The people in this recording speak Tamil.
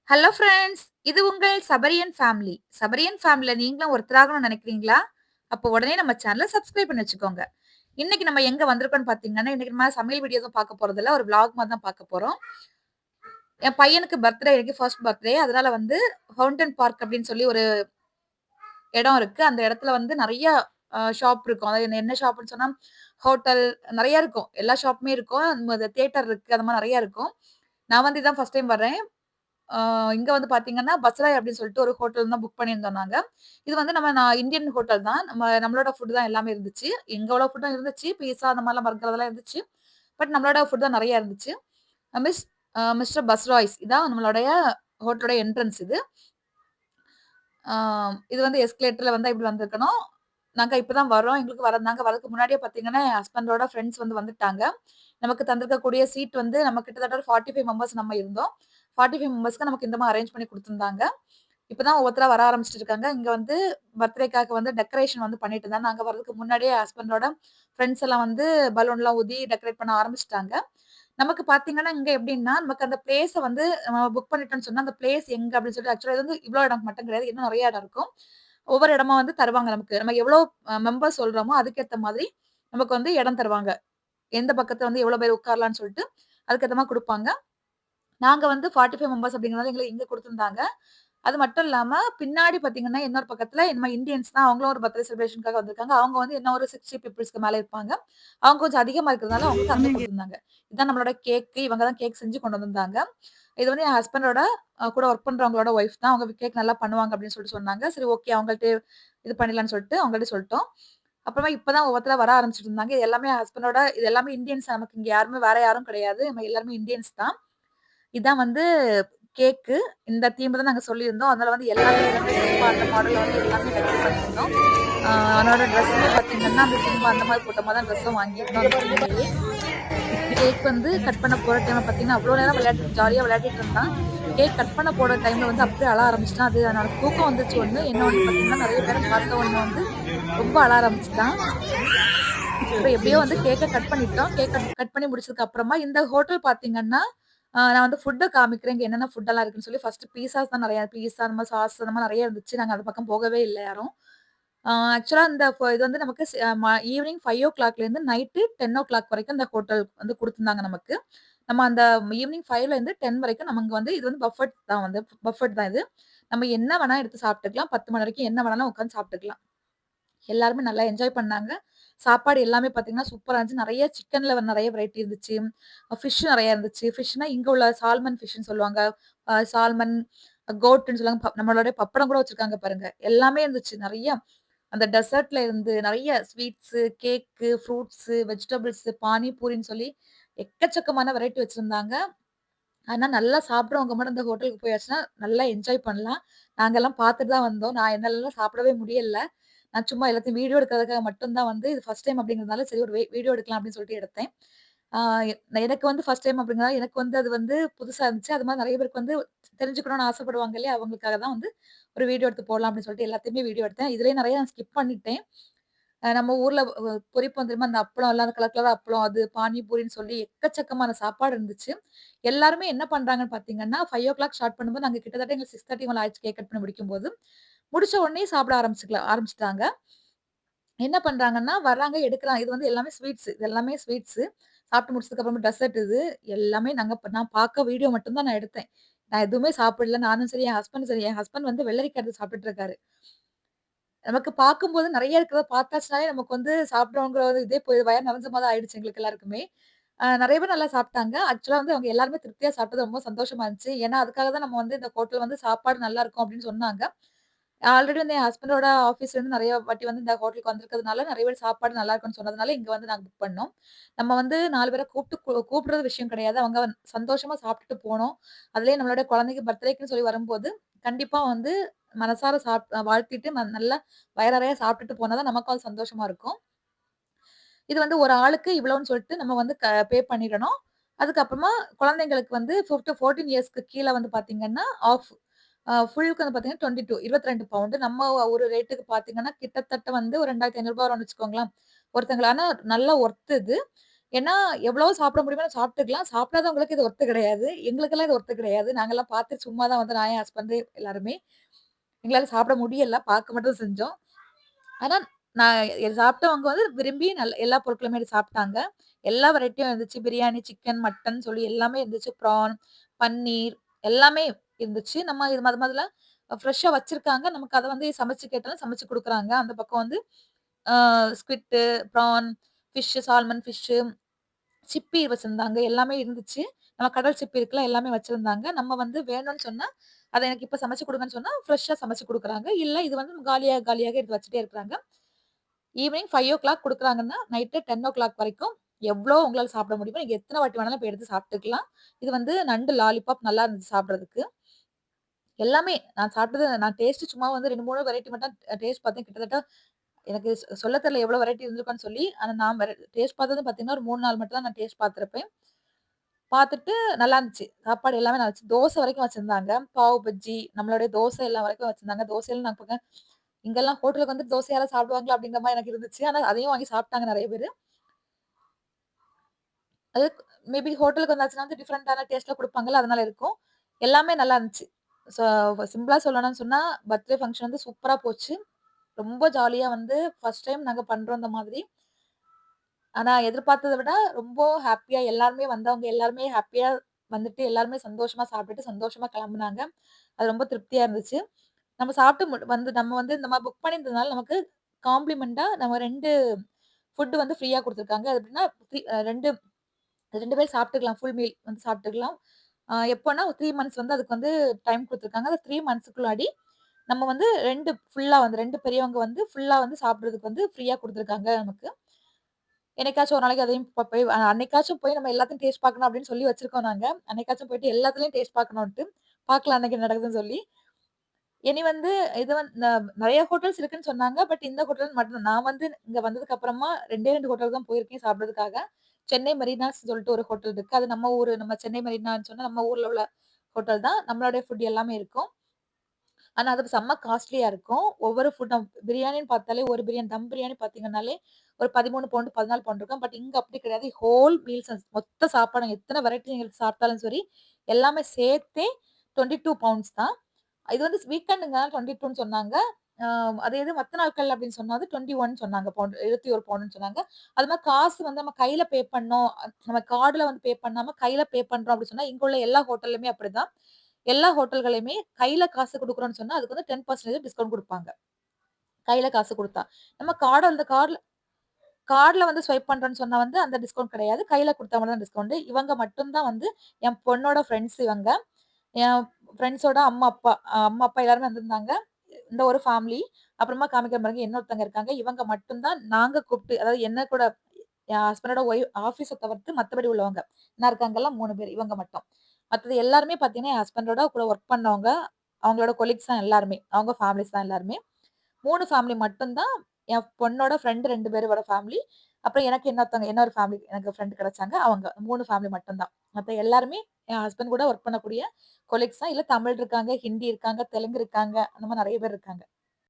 Hello friends! இது உங்கள் சபரியன் ஃபேமிலி. சபரியன் ஃபேமிலில நீங்களும் ஒருத்தராகணும்னு நினைக்கிறீங்களா? அப்போ உடனே நம்ம சேனல சப்ஸ்கிரைப் பண்ணி வச்சுக்கோங்க. இன்னைக்கு நம்ம எங்க வந்திருக்கோம்னு பார்த்தீங்கன்னா, இன்னைக்கு நம்ம சமையல் வீடியோ எதுவும் பார்க்க போறதில்ல. ஒரு விளாக் மாரி தான் பார்க்க போறோம். என் பையனுக்கு பர்த்டே இன்னைக்கு ஃபர்ஸ்ட் பர்த்டே. அதனால வந்து ஃபவுண்டன் பார்க் அப்படின்னு சொல்லி ஒரு இடம் இருக்கு. அந்த இடத்துல வந்து நெறைய ஷாப் இருக்கும். அதாவது என்ன ஷாப்ன்னு சொன்னா, ஹோட்டல் நெறைய இருக்கும். எல்லா ஷாப்புமே இருக்கும். தியேட்டர் இருக்கு. அந்த மாரி நெறைய இருக்கும். நான் வந்து இதான் ஃபர்ஸ்ட் டைம் வர்றேன். ஆ இங்க வந்து பார்த்தீங்கன்னா, பஸ்ராய் அப்படின்னு சொல்லிட்டு ஒரு ஹோட்டல் தான் புக் பண்ணியிருந்தோம் நாங்க. இது வந்து நான் இந்தியன் ஹோட்டல் தான். நம்மளோட ஃபுட் தான் எல்லாமே இருந்துச்சு. எங்களோட ஃபுட்டும் இருந்துச்சு. பீஸா அந்த மாரிலாம் பர்கர் அதெல்லாம் இருந்துச்சு. பட் நம்மளோட ஃபுட் தான் நெறைய இருந்துச்சு. மிஸ் மிஸ்டர் பஸ்ராய்ஸ் இதான் நம்மளுடைய ஹோட்டலோட என்ட்ரன்ஸ் இது. ஆ இது வந்து எஸ்கலேட்டர்ல வந்தா இப்படி வந்திருக்கணும். நாங்க இப்ப தான் வர்றோம். எங்களுக்கு நாங்க வரதுக்கு முன்னாடியே பார்த்தீங்கன்னா, என் ஹஸ்பண்டோட ஃபிரெண்ட்ஸ் வந்து வந்துட்டாங்க. நமக்கு தந்திருக்கக்கூடிய சீட் வந்து நம்ம கிட்டத்தட்ட ஒரு 45 மெம்பர்ஸ் நம்ம இருந்தோம். 45 மெம்பர்ஸ்க்கு நமக்கு இந்த மாரி அரேஞ்ச் பண்ணி குடுத்துருந்தாங்க. இப்ப தான் ஒவ்வொருத்தரா வர ஆரம்பிச்சுட்டு இருக்காங்க. இங்க வந்து பர்த்டேக்காக வந்து டெக்கரேஷன் வந்து பண்ணிட்டு இருந்தாங்க. நாங்க வரதுக்கு முன்னாடியே ஹஸ்பண்டோட ஃபிரெண்ட்ஸ் எல்லாம் வந்து பலூன்லாம் ஊதி டெக்கரேட் பண்ண ஆரம்பிச்சுட்டாங்க. நமக்கு பார்த்தீங்கன்னா, இங்க எப்படின்னா, நமக்கு அந்த பிளேஸ வந்து நம்ம புக் பண்ணிட்டோம்னு சொன்னா, அந்த பிளேஸ் எங்க அப்படின்னு சொல்லிட்டு ஆக்சுவலா இது வந்து இவ்ளோ இடம் மட்டும் கிடையாது. இன்னும் நெறைய இடம் இருக்கும். ஒவ்வொரு இடமா வந்து தருவாங்க நமக்கு. நம்ம எவ்வளோ மெம்பர்ஸ் சொல்றோமோ, அதுக்கேத்த மாதிரி நமக்கு வந்து இடம் தருவாங்க. எந்த பக்கத்துல வந்து எவ்வளோ பேர் உட்காரலாம்ன்னு சொல்லிட்டு, அதுக்கேத்த மாரி குடுப்பாங்க. நாங்க வந்து 45 மெம்பர்ஸ் அப்படிங்கிறனால எங்களுக்கு இங்க குடுத்துருந்தாங்க. அது மட்டும் இல்லாம, பின்னாடி பார்த்தீங்கன்னா, இன்னொரு பக்கத்துல நம்ம இந்தியன்ஸ் தான். அவங்களும் ஒரு பர்த்டே செலிப்ரேஷனுக்காக வந்திருக்காங்க. அவங்க வந்து இன்னும் ஒரு 60 பீப்பிள்ஸ்க்கு மேல இருப்பாங்க. அவங்க கொஞ்சம் அதிகமா இருக்கிறதுனால அவங்களுக்கு அங்க குடுத்துருந்தாங்க. இதான் நம்மளோட கேக்கு. இவங்க தான் கேக் செஞ்சு கொண்டு வந்திருந்தாங்க. இது வந்து என் ஹஸ்பண்டோட கூட ஒர்க் பண்றவங்களோட ஒய்ஃப் தான். அவங்க கேக் நல்லா பண்ணுவாங்க அப்படின்னு சொல்லிட்டு சொன்னாங்க. சரி ஓகே அவங்கள்ட்ட இது பண்ணிடலாம்ன்னு சொல்லிட்டு அவங்கள்ட்ட சொல்ட்டோம். அப்புறமா இப்ப தான் ஒவ்வொருத்தரா வர ஆரம்பிச்சுட்டு இருந்தாங்க. இது எல்லாமே ஹஸ்பண்டோட இது எல்லாமே இந்தியன்ஸ் நமக்கு இங்க யாருமே வேற யாரும் கிடையாது. நம்ம எல்லாருமே இந்தியன்ஸ் தான். இதான் வந்து கேக்கு. இந்த தீம் தான் நாங்க சொல்லியிருந்தோம். அதனால வந்து எல்லாமே வந்து சிம்பா அந்த மாடல்ல வந்து எல்லாமே டெக்கரேட் பண்ணியிருந்தோம். அவனோட ட்ரெஸ்ஸுமே பார்த்தீங்கன்னா, அந்த சிம்பா அந்த மாரி போட்ட மாரி தான் ட்ரெஸ்ஸும் வாங்கியிருந்தோம் அந்த தீம்லயே. கேக் வந்து கட் பண்ண போற டைம்ல பார்த்தீங்கன்னா, அவ்ளோ நேரம் ஜாலியா விளையாடிட்டு இருந்தான். கேக் கட் பண்ண போற டைம்ல வந்து அப்படியே அழ ஆரம்பிச்சுட்டான். அது அவனுக்கு தூக்கம் வந்துருச்சு ஒண்ணு. இன்னொன்னு பார்த்தீங்கன்னா, நெறைய பேர பார்த்த உடனே வந்து ரொம்ப அழ ஆரம்பிச்சுட்டான். அப்புறம் எப்படியோ வந்து கேக்க கட் பண்ணிட்டோம். கேக் கட் கட் பண்ணி முடிச்சதுக்கு அப்புறமா இந்த ஹோட்டல் பார்த்தீங்கன்னா, நான் வந்து ஃபுட்ட காமிக்கிறேன். இங்க என்னென்ன ஃபுட்டெல்லாம் இருக்குன்னு சொல்லி ஃபர்ஸ்ட்டு பீஸாஸ் தான் நெறைய பீஸா அந்த மாரி சாஸ் அந்த மாரி நெறைய இருந்துச்சு. நாங்க அந்த பக்கம் போகவே இல்ல யாரும். ஆக்சுவலா இந்த இது வந்து நமக்கு ஈவினிங் 5:00லேருந்து நைட்டு 10:00 வரைக்கும் இந்த ஹோட்டல் வந்து குடுத்துருந்தாங்க நமக்கு. நம்ம அந்த ஈவினிங் 5லேருந்து 10 வரைக்கும் நமக்கு வந்து இது வந்து பஃபட் தான் இது. நம்ம என்ன வேணா எடுத்து சாப்பிட்டுக்கலாம். 10 மணி வரைக்கும் என்ன வேணாலும் உட்கார்ந்து சாப்பிட்டுக்கலாம். எல்லாருமே நல்லா என்ஜாய் பண்ணாங்க. சாப்பாடு எல்லாமே பார்த்தீங்கன்னா, சூப்பரா இருந்துச்சு. நெறைய சிக்கன்ல நெறைய வெரைட்டி இருந்துச்சு. ஃபிஷ் நெறைய இருந்துச்சு. ஃபிஷ்னா இங்க உள்ள சால்மன் ஃபிஷ்ன்னு சொல்லுவாங்க. சால்மன், கோட்ன்னு சொல்லுவாங்க. நம்மளுடைய பப்படம் கூட வச்சிருக்காங்க பாருங்க. எல்லாமே இருந்துச்சு நெறைய. அந்த டெசர்ட்ல இருந்து நெறைய ஸ்வீட்ஸு, கேக்கு, ஃப்ரூட்ஸு, வெஜிடபிள்ஸு, பானி பூரின்னு சொல்லி எக்கச்சக்கமான வெரைட்டி வச்சிருந்தாங்க. ஆனா நல்லா சாப்பிடுறவங்க மட்டும் இந்த ஹோட்டலுக்கு போயாச்சுன்னா, நல்லா என்ஜாய் பண்ணலாம். நாங்கலாம் பார்த்துட்டு தான் வந்தோம். நான் என்னாலலாம் சாப்பிடவே முடியல. நான் சும்மா எல்லாத்தையும் வீடியோ எடுக்கிறதுக்காக மட்டும் தான் வந்து இது ஃபர்ஸ்ட் டைம் அப்படிங்கிறதுனால சரி ஒரு வீடியோ எடுக்கலாம் அப்படின்னு சொல்லிட்டு எடுத்தேன். ஆ எனக்கு வந்து ஃபர்ஸ்ட் டைம் அப்படிங்கிறனால எனக்கு வந்து அது வந்து புதுசா இருந்துச்சு. அது மாரி நெறைய பேருக்கு வந்து தெரிஞ்சுக்கணும்னு ஆசைப்படுவாங்க இல்லையா? அவங்களுக்காக தான் வந்து ஒரு வீடியோ எடுத்து போடலாம் அப்படின்னு சொல்லிட்டு எல்லாத்தையுமே வீடியோ எடுத்தேன். இதுலயே நெறைய நான் ஸ்கிப் பண்ணிட்டேன். நம்ம ஊர்ல பொரிப்போம் தெரியுமா? அந்த அப்பளம் எல்லாம் அந்த கலர் கலரா அப்பளம், அது பானிபூரின்னு சொல்லி எக்கச்சக்கமான சாப்பாடு இருந்துச்சு. எல்லாருமே என்ன பண்றாங்கன்னு பார்த்தீங்கன்னா, 5:00 ஸ்டார்ட் பண்ணும்போது நாங்க கிட்டத்தட்ட எங்களுக்கு 6:30 மேல ஆயிடுச்சு கேக் கட் பண்ணி முடிக்கும்போது. முடிச்ச உடனே சாப்பிட ஆரம்பிச்சுட்டாங்க. என்ன பண்றாங்கன்னா, வர்றாங்க எடுக்குறாங்க. இது வந்து எல்லாமே ஸ்வீட்ஸ். இது எல்லாமே ஸ்வீட்ஸு. சாப்பிட்டு முடிச்சதுக்கு அப்புறமா டெசர்ட் இது. எல்லாமே நான் பார்க்க வீடியோ மட்டும் தான் நான் எடுத்தேன். நான் எதுவுமே சாப்பிடல. நானும் சரி, என் ஹஸ்பண்டும் சரி. என் ஹஸ்பண்ட் வந்து வெள்ளரிக்கா எடுத்து சாப்பிட்டுட்டு இருக்காரு. நமக்கு பார்க்கும்போது நெறைய இருக்கிறத பார்த்தாச்சுனாலே நமக்கு வந்து சாப்பிடுறோங்கிற ஒரு இதே வயிறு நெறஞ்ச மாரி ஆயிடுச்சு எங்களுக்கு எல்லாருக்குமே. நெறைய பேர் நல்லா சாப்ட்டாங்க. ஆக்சுவலா வந்து அவங்க எல்லாருமே திருப்தியா சாப்பிட்டது ரொம்ப சந்தோஷமா இருந்துச்சு. ஏன்னா, அதுக்காக தான் நம்ம வந்து இந்த ஹோட்டல் வந்து சாப்பாடு நல்லாருக்கும் அப்டின்னு சொன்னாங்க. ஆல்ரெடி வந்து என் ஹஸ்பண்டோட ஆஃபீஸ்லேருந்து நெறைய வாட்டி வந்து இந்த ஹோட்டலுக்கு வந்திருக்கிறதுனால, நெறைய பேர் சாப்பாடு நல்லாருக்குன்னு சொன்னதுனால, இங்க வந்து நாங்க புக் பண்ணோம். நம்ம வந்து 4 பேர கூப்பிடுறது விஷயம் கிடையாது. அவங்க சந்தோஷமா சாப்ட்டுட்டு போனோம். அதிலேயே நம்மளோட குழந்தைக்கு பர்த்டேக்குன்னு சொல்லி வரும்போது, கண்டிப்பா வந்து மனசார வாழ்த்திட்டு நல்லா வயிறு நெறைய சாப்ட்டுட்டு போனா தான் நமக்கும் அது சந்தோஷமா இருக்கும். இது வந்து ஒரு ஆளுக்கு இவ்வளோன்னு சொல்லிட்டு நம்ம வந்து பே பண்ணிறணும். அதுக்கப்புறமா குழந்தைங்களுக்கு வந்து 14 இயர்ஸ்க்கு கீழ வந்து பார்த்தீங்கன்னா, ஆஃப். ஃபுல்லுக்கு வந்து பார்த்தீங்கன்னா 22 22 பவுண்டு. நம்ம ஒரு ரேட்டுக்கு பார்த்தீங்கன்னா, கிட்டத்தட்ட வந்து ஒரு ரூ. 2,500 வரும்னு வச்சுக்கோங்களேன். ஒருத்தங்கள ஆனா நல்ல ஒர்த் இது. ஏன்னா, எவ்வளவோ சாப்பிட முடியுமோ சாப்பிட்டுக்கலாம். சாப்பிடாதவங்களுக்கு இது ஒர்த் கிடையாது. எங்களுக்கெல்லாம் இது ஒர்த் கிடையாது. நாங்கலாம் பார்த்து சும்மா தான் வந்து நான் என் ஹஸ்பண்ட் எல்லாருமே. எங்களால சாப்பிட முடியல. பார்க்க மட்டும் செஞ்சோம். ஆனா, நான் சாப்பிட்டவங்க வந்து விரும்பி எல்லா பொருட்களுமே எடுத்து சாப்ட்டாங்க. எல்லா வெரைட்டியும் இருந்துச்சு. பிரியாணி, சிக்கன், மட்டன் சொல்லி எல்லாமே இருந்துச்சு. ப்ரான், பன்னீர் எல்லாமே இருந்துச்சு. நம்ம இது மாதிரிலாம் ஃப்ரெஷ்ஷா வச்சிருக்காங்க. நமக்கு அத வந்து சமைச்சு கேட்டாலும் சமைச்சு குடுக்குறாங்க. அந்த பக்கம் வந்து ஆ ஸ்க்விட்டு, ப்ரான், சால்மன் ஃபிஷ்ஷு, சிப்பி வச்சிருந்தாங்க. எல்லாமே இருந்துச்சு. நம்ம கடல் சிப்பி இருக்குல்ல, எல்லாமே வச்சிருந்தாங்க. நம்ம வந்து வேணும்னு சொன்னா, அத எனக்கு இப்ப சமைச்சு குடுங்கன்னு சொன்னா, ஃப்ரெஷ்ஷா சமைச்சு குடுக்குறாங்க. இல்ல இது வந்து காலியாக எடுத்து வச்சுட்டே இருக்கிறாங்க. ஈவினிங் 5:00 குடுக்குறாங்கன்னா, நைட்டு 10:00 வரைக்கும் எவ்ளோ உங்களால சாப்பிட முடியுமோ, நீங்க எத்தன வாட்டி வேணாலும் போய் எடுத்து சாப்பிட்டுக்கலாம். இது வந்து நண்டு லாலிபாப் நல்லா இருந்துச்சு சாப்பிடுறதுக்கு. எல்லாமே நான் சாப்பிட்டது நான் டேஸ்ட் சும்மா வந்து 2, 3 வெரைட்டி மட்டும் டேஸ்ட் பார்த்தேன். கிட்டத்தட்ட எனக்கு சொல்ல தெரியல எவ்வளோ வெரைட்டி இருந்திருக்கும்ன்னு சொல்லி. ஆனா நான் டேஸ்ட் பார்த்தது பார்த்தீங்கன்னா, ஒரு 3, 4 மட்டும் தான் நான் டேஸ்ட் பார்த்திருப்பேன். பார்த்துட்டு நல்லா இருந்துச்சு. சாப்பாடு எல்லாமே நல்லா இருந்துச்சு. தோசை வரைக்கும் வச்சிருந்தாங்க. பாவ் பஜ்ஜி, நம்மளுடைய தோசை எல்லாம் வரைக்கும் வச்சிருந்தாங்க. தோசையில நான் பாக்க இங்கலாம் ஹோட்டலுக்கு வந்து தோசை யாராவது சாப்பிடுவாங்களா? அப்படிங்கிற மாரி எனக்கு இருந்துச்சு. ஆனா அதையும் வாங்கி சாப்பிட்டாங்க நெறைய பேரு. அது மேபி ஹோட்டலுக்கு வந்தாச்சுன்னா வந்து டிஃபரண்டான டேஸ்ட்ல குடுப்பாங்கல்ல, அதனால இருக்கும். எல்லாமே நல்லா இருந்துச்சு. ஸோ சிம்பிளா சொல்லணும்னு சொன்னா, பர்த்டே ஃபங்ஷன் வந்து சூப்பரா போச்சு. ரொம்ப ஜாலியா வந்து ஃபர்ஸ்ட் டைம் நாங்க பண்றோம் இந்த மாதிரி. ஆனா எதிர்பார்த்தத விட ரொம்ப ஹேப்பியா எல்லாருமே வந்தவங்க எல்லாருமே ஹேப்பியா வந்துட்டு எல்லாருமே சந்தோஷமா சாப்பிட்டுட்டு சந்தோஷமா கிளம்புனாங்க. அது ரொம்ப திருப்தியா இருந்துச்சு. நம்ம சாப்பிட்டு வந்து நம்ம வந்து இந்த மாரி புக் பண்ணியிருந்ததுனால நமக்கு காம்ப்ளிமென்ட்டா நம்ம 2 ஃபுட் வந்து ஃப்ரீயா குடுத்துருக்காங்க. அது எப்படின்னா 2 2 பேர் சாப்பிட்டுக்கலாம். ஃபுல் மீல் வந்து சாப்பிட்டுக்கலாம். எப்போனா 3 மந்த்ஸ் வந்து அதுக்கு வந்து டைம் குடுத்துருக்காங்க. அந்த 3 மந்த்ஸ்க்குள்ளாடி நம்ம வந்து 2 ஃபுல்லா வந்து 2 பெரியவங்க வந்து ஃபுல்லா வந்து சாப்பிடுறதுக்கு வந்து ஃப்ரீயா குடுத்துருக்காங்க நமக்கு. என்னைக்காச்சும் ஒரு நாளைக்கு அதையும் போய் அன்னைக்காச்சும் போய் நம்ம எல்லாத்தையும் டேஸ்ட் பார்க்கணும் அப்படின்னு சொல்லி வச்சிருக்கோம் நாங்க. அன்னைக்காச்சும் போயிட்டு எல்லாத்துலயும் டேஸ்ட் பார்க்கணுன்ட்டு. பார்க்கலாம் அன்னைக்கு என்ன நடக்குதுன்னு சொல்லி. இனி வந்து இது நெறைய ஹோட்டல்ஸ் இருக்குன்னு சொன்னாங்க. பட் இந்த ஹோட்டல் மட்டும் நான் வந்து இங்க வந்ததுக்கு அப்புறமா 2டே 2 ஹோட்டல் தான் போயிருக்கேன் சாப்பிடுறதுக்காக. சென்னை மெரினாஸ் சொல்லிட்டு ஒரு ஹோட்டல் இருக்கு. அது நம்ம ஊரு நம்ம சென்னை மெரினான்னு சொன்னா நம்ம ஊர்ல உள்ள ஹோட்டல் தான். நம்மளுடைய ஃபுட் எல்லாமே இருக்கும். ஆனா, அது செம்ம காஸ்ட்லியா இருக்கும். ஒவ்வொரு ஃபுட்டும் பிரியாணின்னு பார்த்தாலே ஒரு பிரியாணி தம் பிரியாணி பார்த்தீங்கன்னாலே ஒரு 13 பவுண்ட், 14 பவுண்ட் இருக்கும். பட் இங்க அப்படி கிடையாது. ஹோல் மீல்ஸ் மொத்த சாப்பாடும் எத்தன வெரைட்டி நீங்க சாப்பிட்டாலும் சரி, எல்லாமே சேர்த்தே 22 பவுண்ட்ஸ் தான். இது வந்து வீக்கெண்டுங்க 22ன்னு சொன்னாங்க. அ அதே இது மத்த நாட்கள் அப்படின்னு சொன்னா வந்து 21 சொன்னாங்க பவுண்ட். 21 பவுண்டுன்னு சொன்னாங்க. அது மாரி காசு வந்து நம்ம கையில பே பண்ணோம். நம்ம கார்ட்ல வந்து பே பண்ணாம கையில பே பண்றோம் அப்படின்னு சொன்னா, இங்க உள்ள எல்லா ஹோட்டல்லயுமே அப்படிதான். எல்லா ஹோட்டல்களையுமே கையில காசு குடுக்குறோம்ன்னு சொன்னா, அதுக்கு வந்து 10% டிஸ்கவுண்ட் குடுப்பாங்க. கையில காசு குடுத்தா. நம்ம கார்ட்ல வந்து ஸ்வைப் பண்றோம்ன்னு சொன்னா வந்து அந்த டிஸ்கவுண்ட் கிடையாது. கையில குடுத்தா மட்டும் தான் டிஸ்கவுண்ட். இவங்க மட்டும் தான் வந்து என் பொண்ணோட ஃப்ரெண்ட்ஸ் இவங்க. என் ஃப்ரெண்ட்ஸோட அம்மா, அப்பா எல்லாருமே வந்திருந்தாங்க. இந்த ஒரு ஃபேமிலி. அப்புறமா காமிக்கிறேன் பாருங்க இன்னொருத்தவங்க இருக்காங்க. இவங்க மட்டும் தான் நாங்க கூப்ட்டு அதாவது என்ன கூட என் ஹஸ்பண்டோட ஆஃபீஸ தவிர்த்து மத்தபடி உள்ளவங்க. இன்னும் இருக்காங்கல்ல 3 பேர். இவங்க மட்டும். மத்தது எல்லாருமே பார்த்தீங்கன்னா, என் ஹஸ்பண்டோட கூட ஒர்க் பண்ணவங்க. அவங்களோட கொலீக்ஸ் தான் எல்லாருமே. அவங்க ஃபேமிலிஸ் தான் எல்லாருமே. 3 ஃபேமிலி மட்டும் தான் என் பொண்ணோட ஃப்ரெண்ட் 2 பேரோட ஃபேமிலி. அப்புறம் எனக்கு இன்னொரு ஃபேமிலி எனக்கு ஃப்ரெண்ட் கிடைச்சாங்க. அவங்க 3 ஃபேமிலி மட்டும் தான். மத்த எல்லாருமே என் ஹஸ்பண்ட் கூட ஒர்க் பண்ணக்கூடிய கொலீக்ஸ் தான். இல்ல தமிழ் இருக்காங்க, ஹிந்தி இருக்காங்க, தெலுங்கு இருக்காங்க. அந்த மாரி நெறைய பேர் இருக்காங்க.